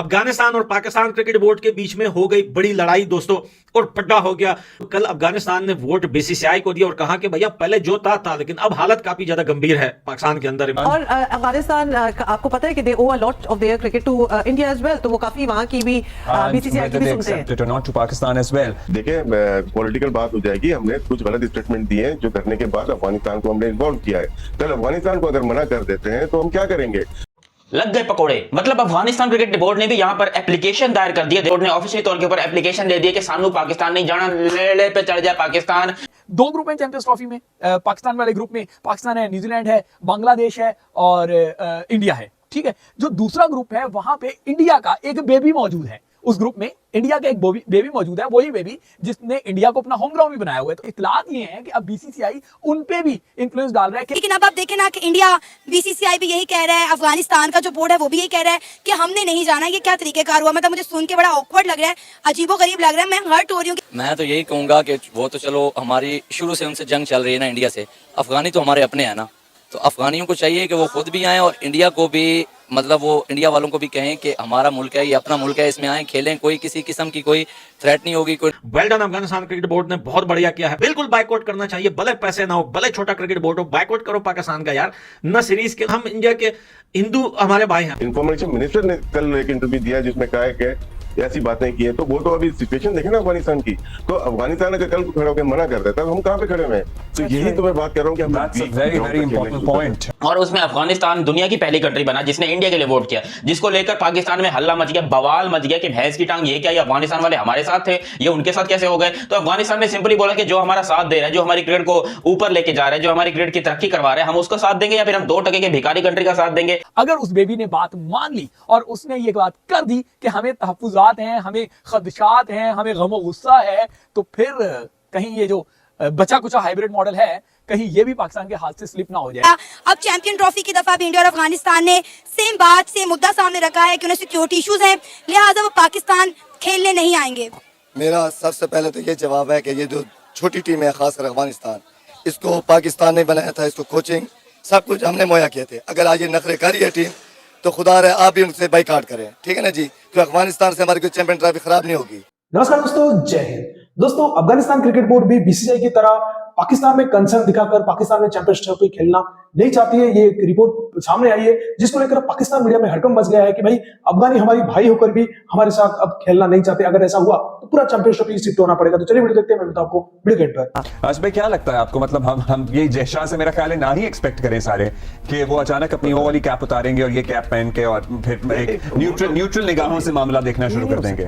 अफगानिस्तान और Pakistan cricket board के बीच में हो गई बड़ी लड़ाई दोस्तों, और पड्डा हो गया। कल अफगानिस्तान ने वोट बीसीसीआई को दिया और कहा कि भैया पहले जो था, लेकिन अब हालत काफी ज्यादा गंभीर है पाकिस्तान के अंदर। और अफगानिस्तान आपको पता है कि they owe a lot of their cricket to India as well, तो वो काफी वहां की भी बीसीसीआई की भी सुनते हैं। देखिए पॉलिटिकल बात हो जाएगी। हमने कुछ गलत स्टेटमेंट दिए हैं जो करने के बाद अफगानिस्तान को हमने इन्वॉल्व किया है। कल अफगानिस्तान को अगर मना कर देते हैं तो हम क्या करेंगे? लग गए पकोड़े। मतलब अफगानिस्तान क्रिकेट बोर्ड ने भी यहाँ पर एप्लीकेशन दायर कर दिया। बोर्ड ने ऑफिशियल तौर के ऊपर एप्लीकेशन दे दिया कि सानू पाकिस्तान नहीं जाना, लेड़े पे चढ़ जाए पाकिस्तान। दो ग्रुप हैं चैंपियंस ट्रॉफी में। पाकिस्तान वाले ग्रुप में पाकिस्तान है, न्यूजीलैंड है, बांग्लादेश है और इंडिया है। ठीक है, जो दूसरा ग्रुप है वहां पे इंडिया का एक बेबी मौजूद है। उस ग्रुप में इंडिया का एक बेबी मौजूद है, वही बेबी जिसने इंडिया को अपना होम ग्राउंड भी बनाया हुआ है। तो इतलात ये है कि अब बीसीसीआई उन पे भी इन्फ्लुएंस डाल रहा है। लेकिन अब आप देखें ना कि इंडिया बीसीसीआई भी यही कह रहा है, अफगानिस्तान का जो बोर्ड है वो भी यही कह रहा है कि हमने नहीं जाना। ये क्या तरीकेकार हुआ? मतलब मुझे सुन के बड़ा ऑकवर्ड लग रहा है, अजीबोगरीब लग रहा है। मैं हर्ट हो रही हूँ। मैं तो यही कहूंगा कि वो तो चलो हमारी शुरू से उनसे जंग चल रही है ना इंडिया से। अफगानी तो हमारे अपने हैं ना, तो अफगानियों को चाहिए कि वो खुद भी आए और इंडिया को भी, मतलब वो इंडिया वालों को भी कहें कि हमारा मुल्क है, ये अपना मुल्क है, इसमें आए खेलें। कोई किसी किस्म की कोई थ्रेट नहीं होगी। कोई well done Afghanistan cricket board ने बहुत बढ़िया किया है। बिल्कुल बाइकआउट करना चाहिए, भले पैसे ना हो, भले छोटा क्रिकेट बोर्ड हो, बाइकआउट करो पाकिस्तान का यार। न सीरीज के, हम इंडिया के हिंदू हमारे भाई हैं। इंफॉर्मेशन मिनिस्टर ने कल एक इंटरव्यू दिया जिसमें कहा है कि ऐसी बातें की है। तो वो तो अभी सिचुएशन देखे ना अफगानिस्तान की। तो अफगानिस्तान अगर कल को खड़े होकर मना कर देता है तो हम कहाँ पे खड़े हुए हैं? तो यही तो मैं बात कर रहा हूँ कि हम और उसमें अफगानिस्तान दुनिया की पहली कंट्री बना जिसने इंडिया के लिए वोट किया, जिसको लेकर पाकिस्तान में हल्ला मच गया, बवाल मच गया कि भैंस की टांग, ये क्या, ये अफगानिस्तान वाले हमारे साथ थे, ये उनके साथ कैसे हो गए? तो अफगानिस्तान ने सिंपली बोला कि जो हमारा साथ दे रहा है, जो हमारी क्रिकेट को ऊपर लेके जा रहा है, जो हमारी क्रिकेट की तरक्की करवा रहा है, हम उसका साथ देंगे या फिर हम 2% के भिखारी कंट्री का साथ देंगे। अगर उस बेबी ने बात मान ली और उसने ये बात कर दी कि हमें तहफ्फुज़ात हैं, हमें खदशात हैं, हमें गम और गुस्सा है, तो फिर कहीं ये जो बचा कुचा हाइब्रिड मॉडल है, कहीं ये भी पाकिस्तान के हाथ से स्लिप ना हो जाए। अब चैंपियन ट्रॉफी की दफा भी इंडिया और अफगानिस्तान ने सेम बात, सेम मुद्दा सामने रखा है कि उन्हें सिक्योरिटी इश्यूज हैं, लिहाजा वो पाकिस्तान खेलने नहीं आएंगे। मेरा सबसे पहले तो ये जवाब है कि ये जो छोटी टीम है, खासकर अफगानिस्तान, इसको पाकिस्तान ने बनाया था, इसको कोचिंग सब कुछ हमने मुहैया किए थे। अगर आज ये नखरे कर रही है टीम तो खुदा रहे आप भी उनसे बाइकाट करें, ठीक है ना जी, तो अफगानिस्तान से हमारी कोई चैंपियन ट्रॉफी खराब नहीं होगी। नमस्कार दोस्तों, जय हिंद। दोस्तों, अफगानिस्तान क्रिकेट बोर्ड भी बीसीसीआई की तरह पाकिस्तान में कंसर्न दिखाकर पाकिस्तान में चैंपियंस ट्रॉफी खेलना नहीं चाहती है। ये एक रिपोर्ट सामने आई है जिसको लेकर पाकिस्तान मीडिया में हड़कंप मच गया है कि भाई अफगानी हमारी भाई होकर भी हमारे साथ अब खेलना नहीं चाहते। अगर ऐसा हुआ तो पूरा चैंपियंस ट्रॉफी शिफ्ट होना पड़ेगा। तो चलिए वीडियो देखते हैं, मैं बताऊं आपको वीडियो गेट पर। आज भाई क्या लगता है आपको, मतलब हम ये जय शाह से मेरा ख्याल है ना ही एक्सपेक्ट करें सारे कि वो अचानक अपनी वो वाली कैप उतारेंगे और ये कैप पहन के और फिर एक न्यूट्रल निगाहों से मामला देखना शुरू कर देंगे।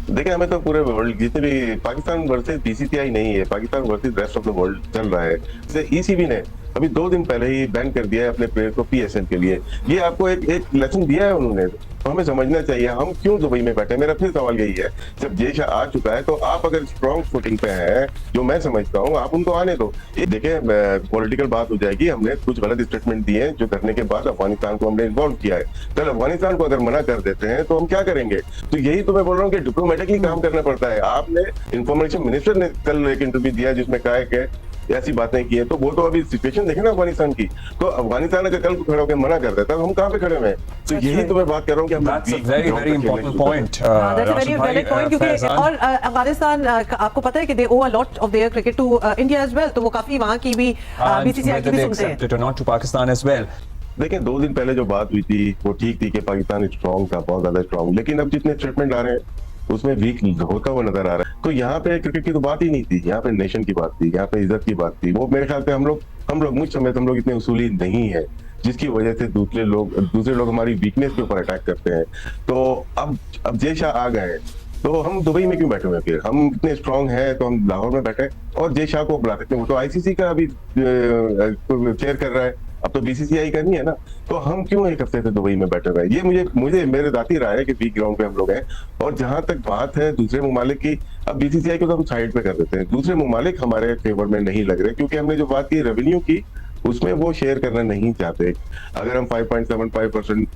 देखिए, हमें तो पूरे वर्ल्ड जितने भी पाकिस्तान वर्सेस बीसीसीआई नहीं है, Pakistan versus rest of the world चल रहा है। जैसे ईसीबी ने अभी 2 दिन पहले ही बैन कर दिया है अपने प्लेयर को पीएसएल के लिए। ये आपको एक लेसन दिया है उन्होंने, तो हमें समझना चाहिए हम क्यों दुबई में बैठे। मेरा फिर सवाल यही है, जब जय आ चुका है तो आप अगर स्ट्रॉन्ग फुटिंग पे हैं, जो मैं समझता हूँ, आप उनको आने दो। देखिए पॉलिटिकल बात हो जाएगी। हमने कुछ गलत स्टेटमेंट दिए हैं जो करने के बाद अफगानिस्तान को हमने इन्वॉल्व किया है। कल अफगानिस्तान को अगर मना कर देते हैं तो हम क्या करेंगे? तो यही तो मैं बोल रहा हूँ कि डिप्लोमेटिकली काम करना पड़ता है। आपने इंफॉर्मेशन मिनिस्टर ने कल एक इंटरव्यू दिया जिसमें कहा है कि ऐसी बातें की है। तो वो तो अभी सिचुएशन देखे ना अफगानिस्तान की। तो अफगानिस्तान अगर कल को खड़े होकर मना कर देता है तो हम कहाँ पे खड़े हुए हैं? तो यही तो मैं बात कर रहा हूँ कि वेरी वैलिड पॉइंट, क्योंकि और अफगानिस्तान आपको पता है कि they owe a lot of their cricket to India as well, तो वो काफी वहां की भी बीसीसीआई की भी सुनते हैं। देखिए 2 दिन पहले जो बात हुई थी वो ठीक थी कि पाकिस्तान स्ट्रॉन्ग था, बहुत ज्यादा स्ट्रॉन्ग, लेकिन अब जितने स्टेटमेंट आ रहे हैं उसमें वीक होता हुआ नजर आ रहा है। तो यहाँ पे क्रिकेट की तो बात ही नहीं थी, यहाँ पे नेशन की बात थी, यहाँ पे इज्जत की बात थी। वो मेरे ख्याल से हम लोग मुझ समय हम लोग इतने उसूली नहीं है, जिसकी वजह से दूसरे लोग हमारी वीकनेस के ऊपर अटैक करते हैं। तो अब जय शाह आ गए तो हम दुबई में क्यों बैठे हुए? फिर हम इतने स्ट्रांग हैं तो हम लाहौर में बैठे और जय शाह को बुला सकते हैं। वो तो आईसीसी का अभी चेयर कर रहा है, अब तो बीसीसीआई का नहीं है ना। तो हम क्यों एक हफ्ते से दुबई में बैठे हुए? ये मुझे मेरे जाती राय है कि वीक ग्राउंड पे हम लोग हैं। और जहां तक बात है दूसरे ममालिक की, अब बीसीसीआई को तो हम साइड पे कर देते हैं। दूसरे ममालिक हमारे फेवर में नहीं लग रहे, क्योंकि हमने जो बात की रेवेन्यू की उसमें वो शेयर करना नहीं चाहते। अगर हम 5.75%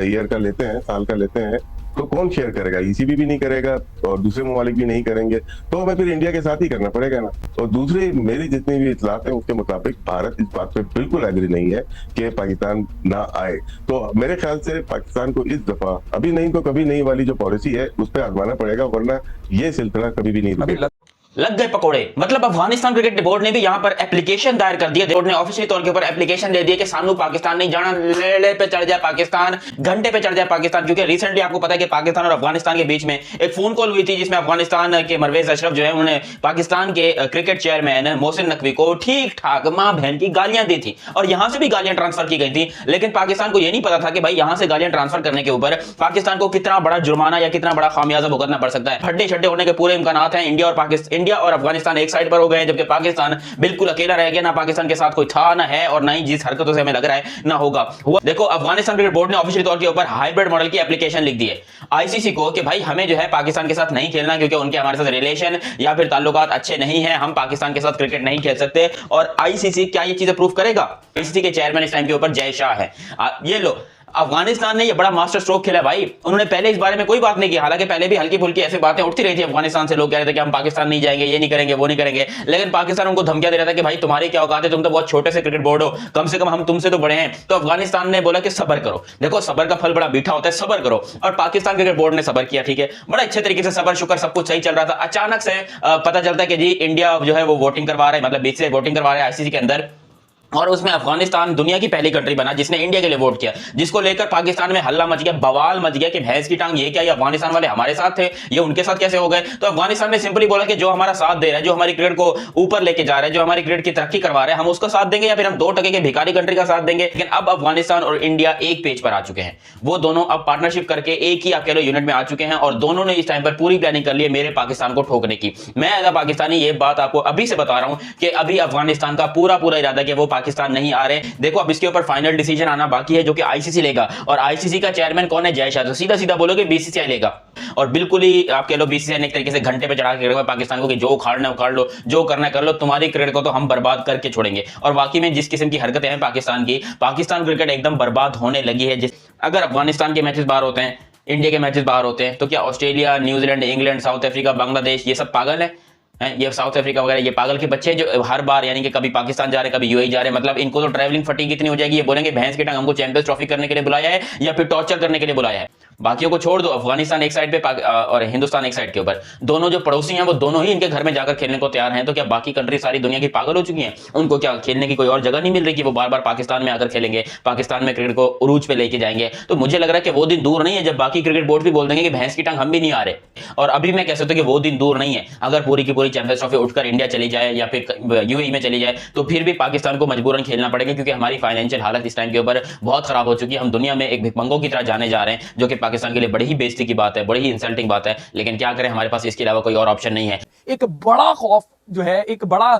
ईयर का लेते हैं, साल का लेते हैं, तो कौन शेयर करेगा? ईसीबी भी नहीं करेगा और दूसरे ममालिक भी नहीं करेंगे, तो हमें फिर इंडिया के साथ ही करना पड़ेगा ना। और दूसरी मेरी जितनी भी इतलात है उसके मुताबिक भारत इस बात पे बिल्कुल एग्री नहीं है कि पाकिस्तान ना आए। तो मेरे ख्याल से पाकिस्तान को इस दफा अभी नहीं तो कभी नहीं वाली जो पॉलिसी है उस पर आजमाना पड़ेगा, वरना ये सिलसिला कभी भी नहीं रुकेगा। लग गए पकोड़े। मतलब अफगानिस्तान क्रिकेट बोर्ड ने भी यहां पर एप्लीकेशन दायर कर दिया। बोर्ड ने ऑफिशियल तौर के ऊपर एप्लीकेशन दे दिया कि सानू पाकिस्तान नहीं जाना, लेले पे चढ़ जाए पाकिस्तान, घंटे पे चढ़ जाए पाकिस्तान। क्योंकि रिसेंटली आपको पता है कि पाकिस्तान और अफगानिस्तान के बीच में एक फोन कॉल हुई थी जिसमें अफगानिस्तान के परवेज अशरफ जो है उन्होंने पाकिस्तान के क्रिकेट चेयरमैन मोहसिन नकवी को ठीक ठाक मां बहन की गालियां दी थी और यहां से भी गालियां ट्रांसफर की गई थी। लेकिन पाकिस्तान को यह नहीं पता था कि भाई यहां से गालियां ट्रांसफर करने के ऊपर पाकिस्तान को कितना बड़ा जुर्माना या कितना बड़ा खामियाजा भुगतना पड़ सकता है। हड्डे छड्डे होने के पूरे इम्कान हैं। इंडिया और अफगानिस्तान एक साइड पर हो गए, जबकि पाकिस्तान बिल्कुल अकेला रह गया। ना पाकिस्तान के साथ कोई था ना है और ना ही जिस हरकतों से हमें लग रहा है ना होगा। देखो अफगानिस्तान क्रिकेट बोर्ड ने ऑफिशियल तौर के ऊपर हाइब्रिड मॉडल की एप्लीकेशन लिख दी है आईसीसी को कि भाई हमें जो है पाकिस्तान के साथ नहीं खेलना, क्योंकि उनके हमारे साथ रिलेशन या फिर ताल्लुकात अच्छे नहीं है, हम पाकिस्तान के साथ क्रिकेट नहीं खेल सकते। और आईसीसी क्या ये चीजें प्रूव करेगा? आईसीसी के चेयरमैन इस टाइम के ऊपर जय शाह है। ये लो अफगानिस्तान ने ये बड़ा मास्टर स्ट्रोक खेला भाई। उन्होंने पहले इस बारे में कोई बात नहीं की, हालांकि पहले भी हल्की फुल्की ऐसी बातें उठती रही थी अफगानिस्तान से। लोग कह रहे थे कि हम पाकिस्तान नहीं जाएंगे, ये नहीं करेंगे, वो नहीं करेंगे, लेकिन पाकिस्तान उनको धमकियां दे रहा था कि भाई तुम्हारी क्या औकात है, तुम तो बहुत छोटे से क्रिकेट बोर्ड हो, कम से कम हम तुमसे तो बड़े हैं। तो अफगानिस्तान ने बोला कि सब्र करो। देखो सब्र का फल बड़ा मीठा होता है, सब्र करो। और पाकिस्तान क्रिकेट बोर्ड ने सब्र किया, ठीक है, बड़ा अच्छे तरीके से सब्र शुक्र सब कुछ सही चल रहा था। अचानक से पता चलता है कि जी इंडिया जो है वो वोटिंग करवा रहा है, मतलब बीसीसीआई वोटिंग करवा रहा है आईसीसी के अंदर, और उसमें अफगानिस्तान दुनिया की पहली कंट्री बना जिसने इंडिया के लिए वोट किया, जिसको लेकर पाकिस्तान में हल्ला मच गया, बवाल मच गया कि भैंस की टांग ये क्या, ये अफगानिस्तान वाले हमारे साथ थे, ये उनके साथ कैसे हो गए। तो अफगानिस्तान ने सिंपली बोला कि जो हमारा साथ दे रहा है, जो हमारी क्रिकेट को ऊपर लेके जा रहा है, जो हमारी क्रिकेट की तरक्की करवा रहा है, हम उसका साथ देंगे या फिर हम 2% के भिखारी कंट्री का साथ देंगे। लेकिन अब अफगानिस्तान और इंडिया एक पेज पर आ चुके हैं। वो दोनों अब पार्टनरशिप करके एक ही आप कह लो यूनिट में आ चुके हैं और दोनों ने इस टाइम पर पूरी प्लानिंग कर ली है मेरे पाकिस्तान को ठोकने की। मैं एज अ पाकिस्तानी ये बात आपको अभी से बता रहा हूं कि अभी अफगानिस्तान का पूरा इरादा कि वो पाकिस्तान नहीं आ रहे। देखो अब इसके ऊपर फाइनल डिसीजन आना बाकी है जो कि आईसीसी लेगा, और आईसीसी का चेयरमैन कौन है? जय शाह। तो सीधा सीधा बोलोगे बीसीसीआई लेगा, और बिल्कुल ही आप कह लो बीसीसीआई ने एक तरीके से घंटे पे चढ़ा के रखा पाकिस्तान को कि जो उखाड़ना उखाड़ लो, जो करना कर लो, तुम्हारी क्रिकेट को तो हम बर्बाद करके छोड़ेंगे। और वाकई में जिस किस्म की हरकतें हैं पाकिस्तान की, पाकिस्तान क्रिकेट एकदम बर्बाद होने लगी है। अगर अफगानिस्तान के मैचेस बाहर होते हैं, इंडिया के मैचेस बाहर होते हैं, तो क्या Australia, New Zealand, England, south Africa, Bangladesh ये सब पागल है? ये साउथ अफ्रीका वगैरह ये पागल के बच्चे जो हर बार यानी कि कभी पाकिस्तान जा रहे कभी यूएई जा रहे, मतलब इनको तो ट्रैवलिंग फटीग इतनी हो जाएगी, ये बोलेंगे भैंस की टांग हमको चैंपियंस ट्रॉफी करने के लिए बुलाया है या फिर टॉर्चर करने के लिए बुलाया है। बाकियों को छोड़ दो, अफगानिस्तान एक साइड पे और हिंदुस्तान एक साइड के ऊपर, दोनों जो पड़ोसी हैं वो दोनों ही इनके घर में जाकर खेलने को तैयार हैं। तो क्या बाकी कंट्री सारी दुनिया की पागल हो चुकी हैं? उनको क्या खेलने की कोई और जगह नहीं मिल रही कि वो बार बार पाकिस्तान में आकर खेलेंगे, पाकिस्तान में क्रिकेट को उरूज पे लेके जाएंगे? तो मुझे लग रहा है कि वो दिन दूर नहीं है जब बाकी क्रिकेट बोर्ड भी बोल देंगे कि भैंस की टांग हम भी नहीं आ रहे। और अभी मैं कह सकता हूं कि वो दिन दूर नहीं है। अगर पूरी की पूरी चैंपियंस ट्रॉफी उठकर इंडिया चली जाए या फिर यूएई में चली जाए तो फिर भी पाकिस्तान को मजबूरन खेलना पड़ेगा, क्योंकि हमारी फाइनेंशियल हालत इस टाइम के ऊपर बहुत खराब हो चुकी है। हम दुनिया में एक भिखमंगों की तरह जाने जा रहे हैं, जो कि पाकिस्तान के लिए बड़ी ही बेइज्जती की बात है, बड़ी ही इंसल्टिंग बात है। लेकिन क्या करें, हमारे पास इसके अलावा कोई और ऑप्शन नहीं है। एक बड़ा खौफ जो है, एक बड़ा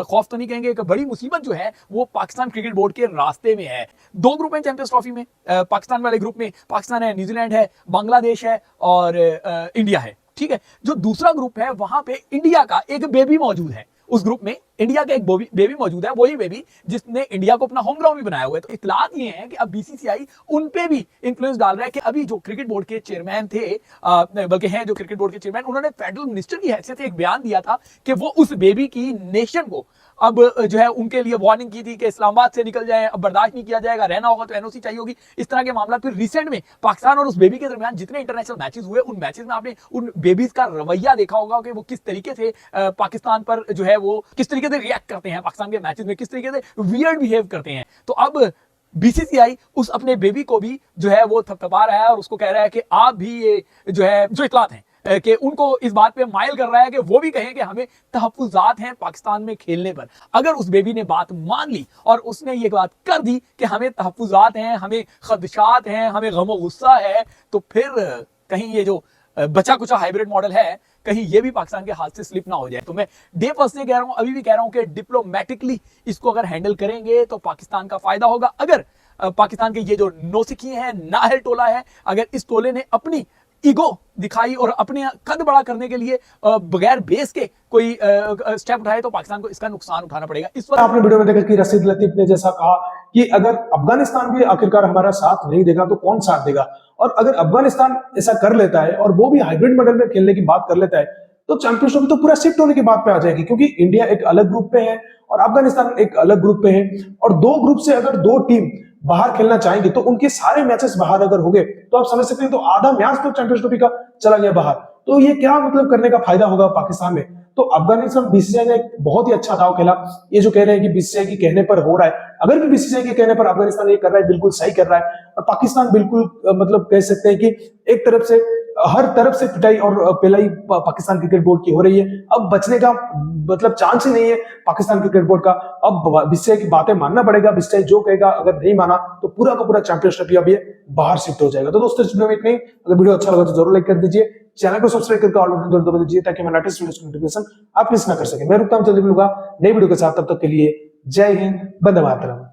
खौफ तो नहीं कहेंगे, एक बड़ी मुसीबत जो है वो पाकिस्तान क्रिकेट बोर्ड के रास्ते में है। 2 ग्रुप हैं चैंपियंस ट्रॉफी में। पाकिस्तान वाले ग्रुप में पाकिस्तान है, न्यूजीलैंड है, बांग्लादेश है और इंडिया है, ठीक है। जो दूसरा ग्रुप है वहां पे इंडिया का एक बेबी मौजूद है। उस ग्रुप में इंडिया का एक बेबी मौजूद है, वही बेबी जिसने इंडिया को अपना होम ग्राउंड भी बनाया हुआ है। तो इतलात ये है कि अब बीसीसीआई उन पे भी इन्फ्लुएंस डाल रहा है कि अभी जो क्रिकेट बोर्ड के चेयरमैन थे, बल्कि हैं जो क्रिकेट बोर्ड के चेयरमैन, उन्होंने फेडरल मिनिस्टर की हैसियत से एक बयान दिया था कि वो उस बेबी की नेशन को अब जो है उनके लिए वार्निंग की थी कि इस्लामाबाद से निकल जाए, अब बर्दाश्त नहीं किया जाएगा, रहना होगा तो एनओसी चाहिए होगी, इस तरह के मामला। फिर रिसेंट में पाकिस्तान और उस बेबी के दरमियान जितने इंटरनेशनल मैचेस हुए, उन मैचेस में आपने उन बेबीज का रवैया देखा होगा कि वो किस तरीके से पाकिस्तान पर जो है वो किस तरीके से रिएक्ट करते हैं, पाकिस्तान के मैचेस में किस तरीके से वियर्ड बिहेव करते हैं। तो अब बीसीसीआई उस अपने बेबी को भी जो है वो थपथपा रहा है और उसको कह रहा है कि आप भी ये जो है जो इतलात हैं कि उनको इस बात पे माइल कर रहा है कि वो भी कहें कि हमें तहफ्फुज़ात हैं पाकिस्तान में खेलने पर। अगर उस बेबी ने बात मान ली और उसने ये बात कर दी कि हमें तहफ्फुज़ात हैं, हमें खदशात हैं, हमें गम गुस्सा है, तो फिर कहीं ये जो बचा कुचा हाइब्रिड मॉडल है, कहीं ये भी पाकिस्तान के हाथ से स्लिप ना हो जाए। तो मैं डे फर्स्ट से कह रहा हूं, अभी भी कह रहा हूं कि डिप्लोमेटिकली इसको अगर हैंडल करेंगे तो पाकिस्तान का फायदा होगा। अगर पाकिस्तान के ये जो नौसिखी है, नाहल टोला है, अगर इस टोले ने अपनी ईगो दिखाई और अपने कद बड़ा करने के लिए बगैर बेस के कोई स्टेप उठाए तो पाकिस्तान को इसका नुकसान उठाना पड़ेगा। इस वक्त आपने वीडियो में देखा कि रशीद लतीफ ने जैसा कहा कि अगर अफगानिस्तान भी आखिरकार हमारा साथ नहीं देगा तो कौन साथ देगा, और अगर अफगानिस्तान ऐसा कर लेता है और वो भी हाइब्रिड मॉडल में खेलने की बात कर लेता है तो चैंपियंस ट्रॉफी तो पूरा शिफ्ट होने की बात पे आ जाएगी, क्योंकि इंडिया एक अलग ग्रुप पे है और अफगानिस्तान एक अलग ग्रुप पे है, और दो ग्रुप से अगर दो टीम बाहर खेलना चाहेंगे तो उनके सारे मैचेस बाहर अगर हो गए तो आप समझ सकते हैं तो आधा मैच तो चैंपियंस ट्रॉफी का चला गया बाहर। तो ये क्या मतलब करने का फायदा होगा पाकिस्तान में। तो अफगानिस्तान बीसीसीआई ने एक बहुत ही अच्छा दाव खेला। ये जो कह रहे हैं कि बीसीसीआई के कहने पर हो रहा है, अगर भी बीसीसीआई के कहने पर अफगानिस्तान ये कर रहा है बिल्कुल सही कर रहा है, और पाकिस्तान बिल्कुल मतलब कह सकते हैं कि एक तरफ से हर तरफ से पिटाई और पिलाई पाकिस्तान क्रिकेट बोर्ड की हो रही है। अब बचने का मतलब चांस ही नहीं है पाकिस्तान क्रिकेट बोर्ड का। अब बीसीसीआई की बातें मानना पड़ेगा, बीसीसीआई जो कहेगा अगर नहीं माना तो पूरा का पूरा चैंपियंस ट्रॉफी अब ये बाहर शिफ्ट हो जाएगा। तो दोस्तों इस वीडियो में इतना ही। अगर वीडियो अच्छा लगा तो जरूर लाइक कर दीजिए, चैनल को सब्सक्राइब करके ऑल बटन जरूर दबा दीजिए ताकि हमारे लेटेस्ट वीडियोस की नोटिफिकेशन आप मिस ना कर सके। मैं रुकता हूं, जल्दी मिलूंगा नई वीडियो के साथ, तब तक के लिए जय हिंद, वंदे मातरम।